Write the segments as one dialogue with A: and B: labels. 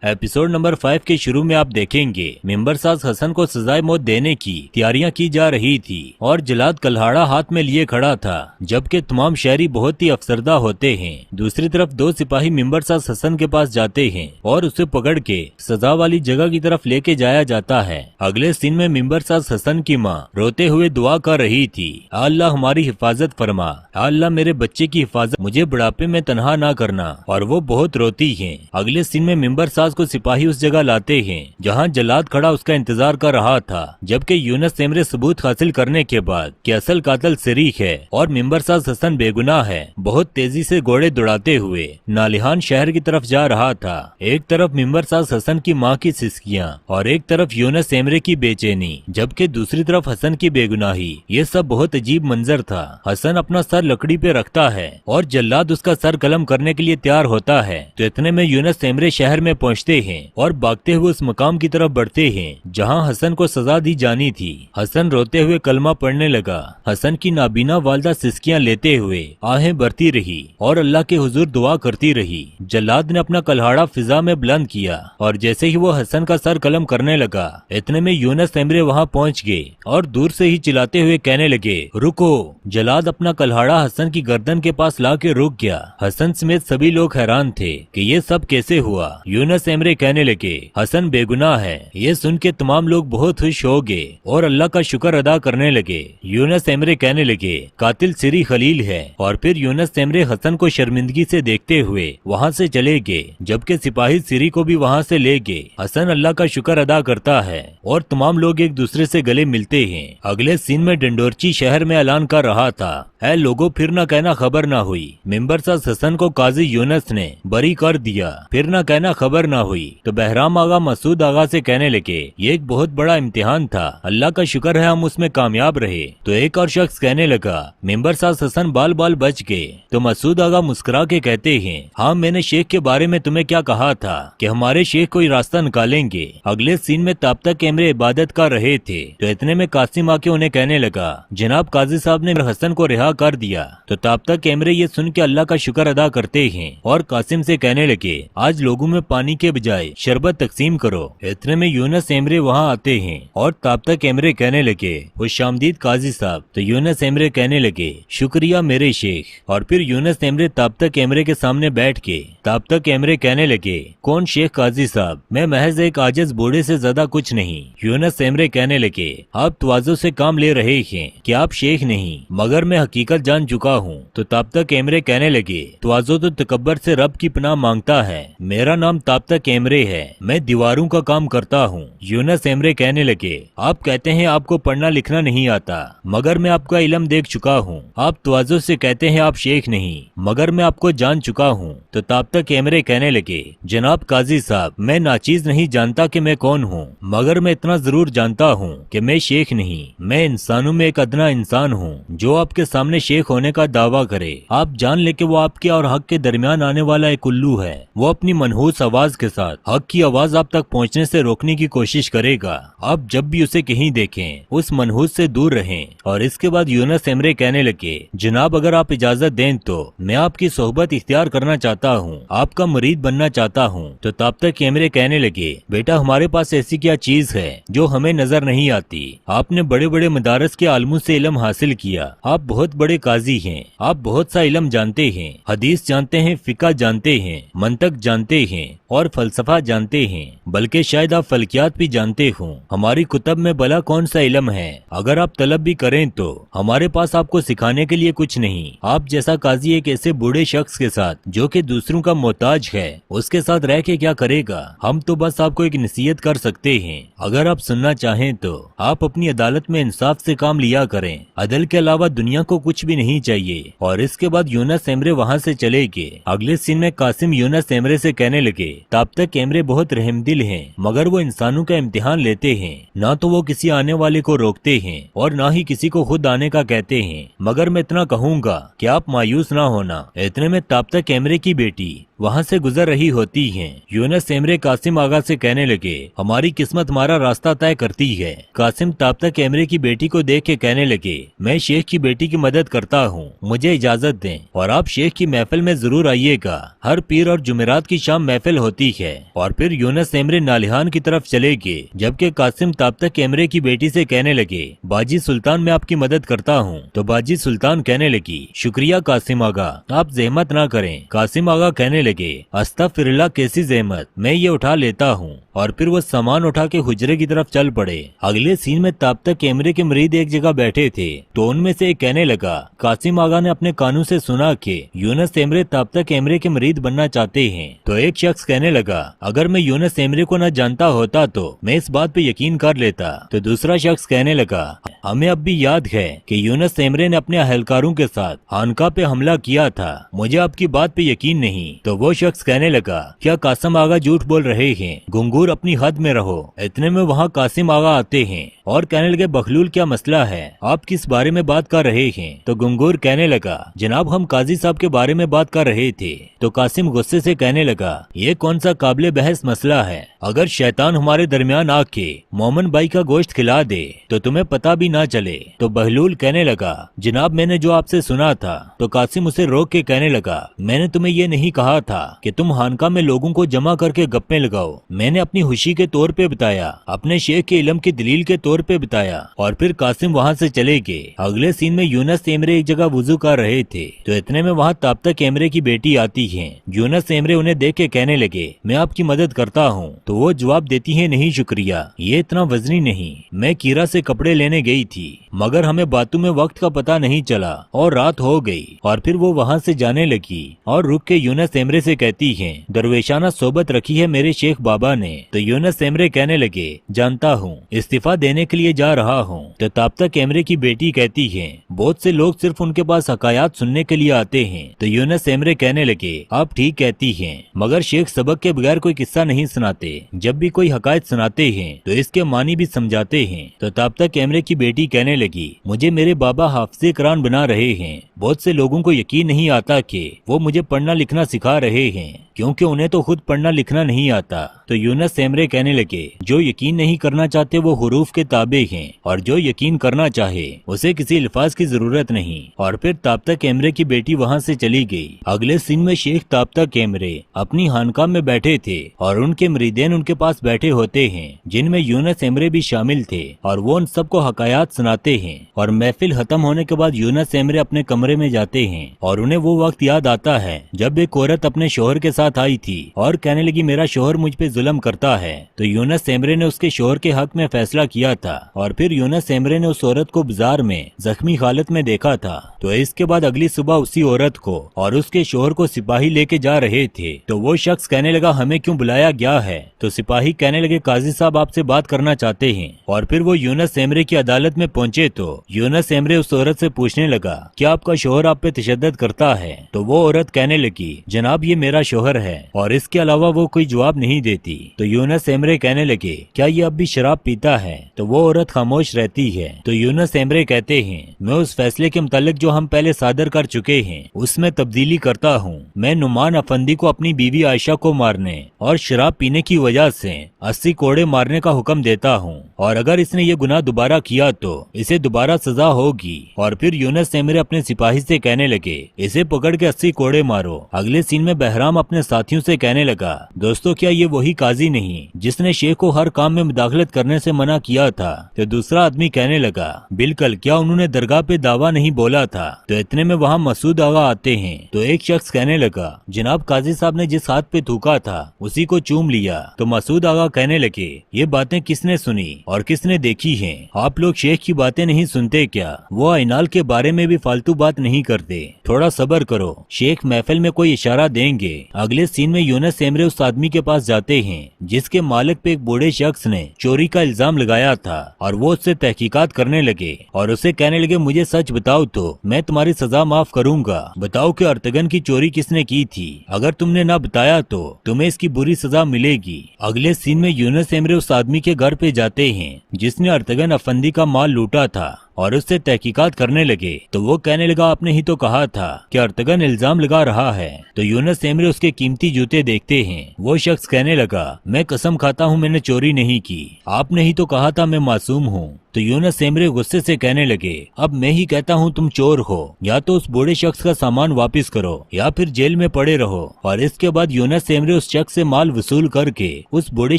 A: Episode number 5 के शुरू में आप देखेंगे मेंबर साज हसन को सजाए मौत देने की तैयारियां की जा रही थी और जलाद कल्हाड़ा हाथ में लिए खड़ा था, जबकि तमाम शहरी बहुत ही अफसरदा होते हैं। दूसरी तरफ दो सिपाही मेंबर साज हसन के पास जाते हैं और उसे पकड़ के सजा वाली जगह की तरफ लेके जाया जाता है। अगले सीन में मेंबर साज हसन की माँ रोते हुए दुआ कर रही थी, अल्लाह हमारी हिफाजत फरमा, अल्लाह मेरे बच्चे की हिफाजत, मुझे बुढ़ापे में तनहा ना करना, और वो बहुत रोती है। अगले सीन में मेंबर साज को सिपाही उस जगह लाते हैं जहां जलाद खड़ा उसका इंतजार कर रहा था, जबकि यूनुस एमरे सबूत हासिल करने के बाद कि असल कातिल शरीक है और मेंबर साज हसन बेगुनाह है, बहुत तेजी से घोड़े दौड़ाते हुए नालिहान शहर की तरफ जा रहा था। एक तरफ मेंबर साज हसन की माँ की सिसकियां और एक तरफ यूनुस एमरे की बेचैनी, जबकि दूसरी तरफ हसन की बेगुनाही। ये सब बहुत अजीब मंजर था। हसन अपना सर लकड़ी पे रखता है और जल्लाद उसका सर कलम करने के लिए तैयार होता है, तो इतने में यूनुस एमरे शहर में पहुंचते हैं और भागते हुए उस मकाम की तरफ बढ़ते हैं जहां हसन को सजा दी जानी थी। हसन रोते हुए कलमा पढ़ने लगा। हसन की नाबीना वालदा सिसकियां लेते हुए आहें भरती रही और अल्लाह के हुजूर दुआ करती रही। जल्लाद ने अपना कल्हाड़ा फिजा में बुलंद किया और जैसे ही वो हसन का सर कलम करने लगा, इतने में यूनुस एमरे वहां पहुंच गए और दूर से ही चिल्लाते हुए कहने लगे, रुको। जल्लाद अपना कल्हाड़ा हसन की गर्दन के पास ला के रुक गया। हसन समेत सभी लोग हैरान थे कि ये सब कैसे हुआ। यूनुस एमरे कहने लगे, हसन बेगुनाह है। ये सुन के तमाम लोग बहुत खुश हो गए और अल्लाह का शुक्र अदा करने लगे। यूनुस एमरे कहने लगे, कातिल सिरी खलील है। और फिर यूनुस एमरे हसन को शर्मिंदगी से देखते हुए वहाँ से चले गए, जबकि सिपाही सिरी को भी वहाँ से ले गए। हसन अल्लाह का शुक्र अदा करता है और तमाम लोग एक दूसरे से गले मिलते हैं। अगले सीन में डंडोरची शहर में ऐलान कर रहा था, ऐ लोगों फिर न कहना खबर न हुई। मेंबर साज हसन को काजी यूनुस ने बरी कर दिया। फिर न कहना खबर न हुई तो बहराम आगा मसूद आगा से कहने लगे, ये एक बहुत बड़ा इम्तिहान था, अल्लाह का शुक्र है हम उसमें कामयाब रहे। तो एक और शख्स कहने लगा, मेंबर साज हसन बाल बाल बच गए। तो मसूद आगा मुस्कुरा के कहते हैं, हाँ मैंने शेख के बारे में तुम्हें क्या कहा था कि हमारे शेख कोई रास्ता निकालेंगे। अगले सीन में तब तक एमरे इबादत कर रहे थे, तो इतने में कासिम आके उन्हें कहने लगा, जनाब काजी साहब ने हसन को रिहा कर दिया। तो तब तक एमरे ये सुन के अल्लाह का शुक्र अदा करते हैं और कासिम से कहने लगे, आज लोगों में पानी के बजाय शरबत तकसीम करो। इतने में यूनुस एमरे वहाँ आते हैं और तब तक एमरे कहने लगे, खुशामदीद काजी साहब। तो यूनुस एमरे कहने लगे, शुक्रिया मेरे शेख। और फिर यूनुस एमरे तब तक एमरे के सामने बैठ के तब तक एमरे कहने लगे, कौन शेख काजी साहब, मैं महज एक आजिज बूढ़े से ज्यादा कुछ नहीं। यूनुस एमरे कहने लगे, आप तवाज़ो से काम ले रहे हैं कि आप शेख नहीं, मगर मैं हकीकत जान चुका हूँ। तो तब तक एमरे कहने लगे, तवाज़ो तो तकब्बर से रब की पनाह मांगता है। मेरा नाम तब तक एमरे है, मैं दीवारों का काम करता हूँ। यूनुस एमरे कहने लगे, आप कहते हैं आपको पढ़ना लिखना नहीं आता, मगर मैं आपका इल्म देख चुका हूँ। आप तवाज़ो से कहते हैं आप शेख नहीं, मगर मैं आपको जान चुका हूँ। तो तब तक एमरे कहने लगे, जनाब काजी साहब, मैं नाचीज नहीं जानता कि मैं कौन हूँ, मगर मैं इतना जरूर जानता हूँ कि मैं शेख नहीं, मैं इंसानों में एक अदना इंसान हूँ जो आपके सामने शेख होने का दावा करे। आप जान ले कि वो आपके और हक के दरमियान आने वाला एक उल्लू है। वो अपनी मनहूस आवाज के साथ हक की आवाज आप तक पहुँचने से रोकने की कोशिश करेगा। आप जब भी उसे कहीं देखें उस मनहूस से दूर रहें। और इसके बाद यूनुस एमरे कहने लगे, जनाब अगर आप इजाजत दें तो मैं आपकी सोहबत इख्तियार करना चाहता हूँ, आपका मुरीद बनना चाहता हूँ। तो तब तक एमरे कहने लगे, बेटा हमारे पास ऐसी क्या चीज है जो हमें नजर नहीं आती। आपने बड़े बड़े मदारस के आलमों से इल्म हासिल किया, आप बहुत बड़े काजी हैं, आप बहुत सा इल्म जानते हैं, हदीस जानते हैं, फिका जानते हैं, मंतक जानते हैं और फलसफा जानते हैं, बल्कि शायद आप फल्कियात भी जानते हो। हमारी कुतब में भला कौन सा इल्म है, अगर आप तलब भी करें तो हमारे पास आपको सिखाने के लिए कुछ नहीं। आप जैसा काजी एक ऐसे बूढ़े शख्स के साथ जो कि दूसरों का मोहताज है, उसके साथ रह के क्या करेगा। हम तो बस आपको एक नसीहत कर सकते हैं, अगर आप सुनना चाहें तो आप अपनी अदालत में इंसाफ से काम लिया करें, अदल के अलावा दुनिया को कुछ भी नहीं चाहिए। और इसके बाद यूनुस एमरे वहाँ से चले गए। अगले सीन में कासिम यूनुस एमरे से कहने लगे, तब तक एमरे बहुत रहमदिल हैं, मगर वो इंसानों का इम्तिहान लेते हैं। ना तो वो किसी आने वाले को रोकते हैं और ना ही किसी को खुद आने का कहते हैं, मगर मैं इतना कहूँगा कि आप मायूस ना होना। इतने में तब तक एमरे की बेटी वहाँ से गुजर रही होती हैं। यूनुस एमरे कासिम आगा से कहने लगे, हमारी किस्मत हमारा रास्ता तय करती है। कासिम ताबतक एमरे की बेटी को देख के कहने लगे, मैं शेख की बेटी की मदद करता हूँ, मुझे इजाजत दें और आप शेख की महफिल में जरूर आइएगा। हर पीर और जुमेरात की शाम महफिल होती है। और फिर यूनुस एमरे नालिहान की तरफ चले गए, जबकि कासिम ताबतक एमरे की बेटी से कहने लगे, बाजी सुल्तान मैं आपकी मदद करता हूँ। तो बाजी सुल्तान कहने लगी, शुक्रिया कासिम आगा, आप जहमत ना करें। कासिम आगा कहने लगे, अस्तगफिरुल्लाह, कैसी जहमत, मैं ये उठा लेता हूँ। और फिर वो सामान उठा के हुजरे की तरफ चल पड़े। अगले सीन में ताबतक एमरे के मरीद एक जगह बैठे थे, तो उनमें से एक कहने लगा, कासिम आगा ने अपने कानों से सुना कि यूनुस एमरे ताबतक एमरे के मरीद बनना चाहते हैं। तो एक शख्स कहने लगा, अगर मैं यूनुस एमरे को न जानता होता तो मैं इस बात पे यकीन कर लेता। तो दूसरा शख्स कहने लगा, हमें अब भी याद है कि यूनुस एमरे ने अपने अहलकारों के साथ खानका पे हमला किया था, मुझे आपकी बात पे यकीन नहीं। तो वो शख्स कहने लगा, क्या कासिम आगा झूठ बोल रहे हैं, गुंगूर अपनी हद में रहो। इतने में वहाँ कासिम आगा आते हैं और कहने लगे, बखलूल क्या मसला है, आप किस बारे में बात कर रहे हैं। तो गुंगूर कहने लगा, जनाब हम काजी साहब के बारे में बात कर रहे थे। तो कासिम गुस्से से कहने लगा, ये कौन सा काबिले बहस मसला है, अगर शैतान हमारे दरमियान आके मोमन भाई का गोश्त खिला दे तो तुम्हें पता भी ना चले। तो बहलूल कहने लगा, जनाब मैंने जो आपसे सुना था। तो कासिम उसे रोक के कहने लगा, मैंने तुम्हें ये नहीं कहा था कि तुम हानका में लोगों को जमा करके गप्पे लगाओ, मैंने अपनी खुशी के तौर पे बताया, अपने शेख के इल्म की दलील के तौर पे बताया। और फिर कासिम वहाँ से चले गए। अगले सीन में यूनुस एमरे एक जगह वुजू कर रहे थे, तो इतने में वहाँ ताबतक एमरे की बेटी आती है। यूनुस एमरे उन्हें देख के कहने लगे, मैं आपकी मदद करता हूँ। तो वो जवाब देती है, नहीं शुक्रिया, ये इतना वजनी नहीं, मैं कीरा से कपड़े लेने गई थी, मगर हमें बातों में वक्त का पता नहीं चला और रात हो गई। और फिर वो वहाँ से जाने लगी और रुक के यूनुस एमरे से कहती है, दरवेशाना सोबत रखी है मेरे शेख बाबा ने। तो यूनुस एमरे कहने लगे, जानता हूँ, इस्तीफा देने के लिए जा रहा हूँ। तो ताबतक एमरे की बेटी कहती है, बहुत से लोग सिर्फ उनके पास हकायात सुनने के लिए आते हैं। तो यूनुस एमरे कहने लगे, आप ठीक कहती हैं, मगर शेख सबक के बगैर कोई किस्सा नहीं सुनाते, जब भी कोई हकायत सुनाते हैं तो इसके मानी भी समझाते हैं। तो ताबतक एमरे की बेटी कहने लगी, मुझे मेरे बाबा हाफिज़े कुरान बना रहे हैं, बहुत से लोगों को यकीन नहीं आता कि वो मुझे पढ़ना लिखना सिखा रहे हैं, क्योंकि उन्हें तो खुद पढ़ना लिखना नहीं आता। तो यूनुस एमरे कहने लगे, जो यकीन नहीं करना चाहते वो हुरूफ के ताबे हैं, और जो यकीन करना चाहे उसे किसी अल्फाज की जरूरत नहीं। और फिर ताबतक एमरे की बेटी वहाँ से चली गई। अगले सीन में शेख ताबतक एमरे अपनी खानकाह में बैठे थे और उनके मरीदेन उनके पास बैठे होते हैं, जिनमें यूनुस एमरे भी शामिल थे, और वो उन सबको हकायात सुनाते हैं। और महफिल खत्म होने के बाद यूनुस एमरे अपने कमरे में जाते हैं और उन्हें वो वक्त याद आता है जब एक औरत अपने शोहर के साथ आई थी और कहने लगी, मेरा शोहर मुझ पे जुल्म करता है। तो यूनुस एमरे ने उसके शोहर के हक में फैसला किया था। और फिर यूनुस एमरे ने उस औरत को बाजार में जख्मी हालत में देखा था। तो इसके बाद अगली सुबह उसी औरत को और उसके शोहर को सिपाही लेके जा रहे थे। तो वो शख्स कहने लगा, हमें क्यों बुलाया गया है। तो सिपाही कहने लगे, काजी साहब आपसे बात करना चाहते हैं। और फिर वो यूनुस एमरे की अदालत में पहुंचे तो यूनुस एमरे उस औरत से पूछने लगा, क्या आपका शोहर आप पे तशद्दुद करता है। तो वो औरत कहने लगी, जनाब ये मेरा शोहर है, और इसके अलावा वो कोई जवाब नहीं देती। तो यूनुस एमरे कहने लगे, क्या ये अब भी शराब पीता है। तो वो औरत खामोश रहती है। तो यूनुस एमरे कहते हैं, मैं उस फैसले के मुतालिक जो हम पहले सादर कर चुके हैं उसमें तब्दीली करता हूँ। मैं नुमान अफंदी को अपनी बीवी आयशा को मारने और शराब पीने की वजह से 80 कोड़े मारने का हुक्म देता हूँ, और अगर इसने ये गुनाह दोबारा किया तो इसे दोबारा सजा होगी। और फिर यूनुस एमरे अपने सिपाही से कहने लगे, इसे पकड़ के 80 कोड़े मारो। अगले सीन में बहराम अपने साथियों से कहने लगा, दोस्तों क्या ये वही काजी नहीं जिसने शेख को हर काम में मुदाखलत करने से मना किया था। तो दूसरा आदमी कहने लगा, बिल्कुल, क्या उन्होंने दरगाह पे दावा नहीं बोला था। तो इतने में वहाँ मसूद आगा आते हैं। तो एक शख्स कहने लगा, जनाब काजी साहब ने जिस हाथ पे थूका था उसी को चूम लिया। तो मसूद आगा कहने लगे, ये बातें किसने सुनी और किसने देखी हैं? आप लोग शेख की बातें नहीं सुनते क्या? वो आइनाल के बारे में भी फालतू बात नहीं करते, थोड़ा सब्र करो, शेख महफिल में कोई इशारा देंगे। अगले सीन में यूनुस एमरे उस आदमी के पास जाते हैं जिसके मालिक पे एक बूढ़े शख्स ने चोरी का इल्जाम लगाया था, और वो उससे तहकीकात करने लगे और उसे कहने लगे, मुझे सच बताओ तो मैं तुम्हारी सजा माफ करूंगा। बताओ कि अर्तगन की चोरी किसने की थी। अगर तुमने ना बताया तो तुम्हें इसकी बुरी सजा मिलेगी। अगले सीन में यूनुस एमरे उस आदमी के घर पे जाते हैं जिसने अर्तगन अफंदी का माल लूटा था और उससे तहकीकात करने लगे तो वो कहने लगा आपने ही तो कहा था कि अर्तगन इल्जाम लगा रहा है। तो यूनुस एमरे उसके कीमती जूते देखते हैं। वो शख्स कहने लगा मैं कसम खाता हूँ मैंने चोरी नहीं की, आपने ही तो कहा था मैं मासूम हूँ। तो यूनुस एमरे गुस्से से कहने लगे अब मैं ही कहता हूँ तुम चोर हो, या तो उस बूढ़े शख्स का सामान वापस करो या फिर जेल में पड़े रहो। और इसके बाद यूनुस एमरे उस शख्स से माल वसूल करके उस बूढ़े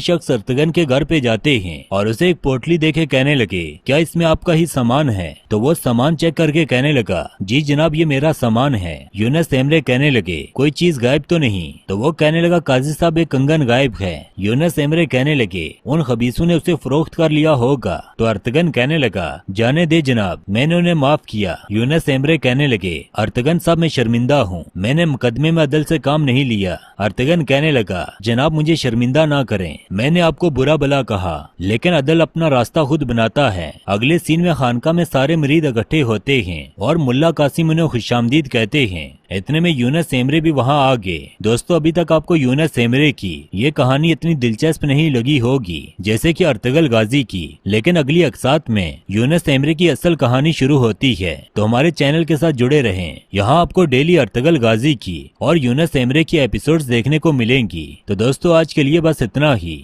A: शख्स अर्तगन के घर पे जाते हैं और उसे एक पोटली देके कहने लगे क्या इसमें आपका ही सामान है? तो वो सामान चेक करके कहने लगा जी जनाब ये मेरा सामान है। यूनुस एमरे कहने लगे कोई चीज गायब तो नहीं? तो वो कहने लगा काजी साहब एक कंगन गायब है। यूनुस एमरे कहने लगे उन खबीसों ने उसे फरोख्त कर लिया होगा। तो अर्तगन कहने लगा जाने दे जनाब मैंने उन्हें माफ किया। यूनुस एमरे कहने लगे अर्तगन साहब मैं शर्मिंदा हूँ, मैंने मुकदमे में अदल से काम नहीं लिया। अर्तगन कहने लगा जनाब मुझे शर्मिंदा ना करें, मैंने आपको बुरा भला कहा लेकिन अदल अपना रास्ता खुद बनाता है। अगले सीन में खानका में सारे मरीद इकट्ठे होते हैं और मुल्ला कासिम उन्हें खुशामदीद कहते हैं। इतने में यूनुस एमरे भी वहाँ आ गए। दोस्तों अभी तक आपको यूनुस एमरे की ये कहानी इतनी दिलचस्प नहीं लगी होगी जैसे कि अर्तुगरुल गाजी की, लेकिन अगली अक़सात में यूनुस एमरे की असल कहानी शुरू होती है। तो हमारे चैनल के साथ जुड़े रहें, यहाँ आपको डेली अर्तुगरुल गाजी की और यूनुस एमरे की एपिसोड्स देखने को मिलेंगी। तो दोस्तों आज के लिए बस इतना ही।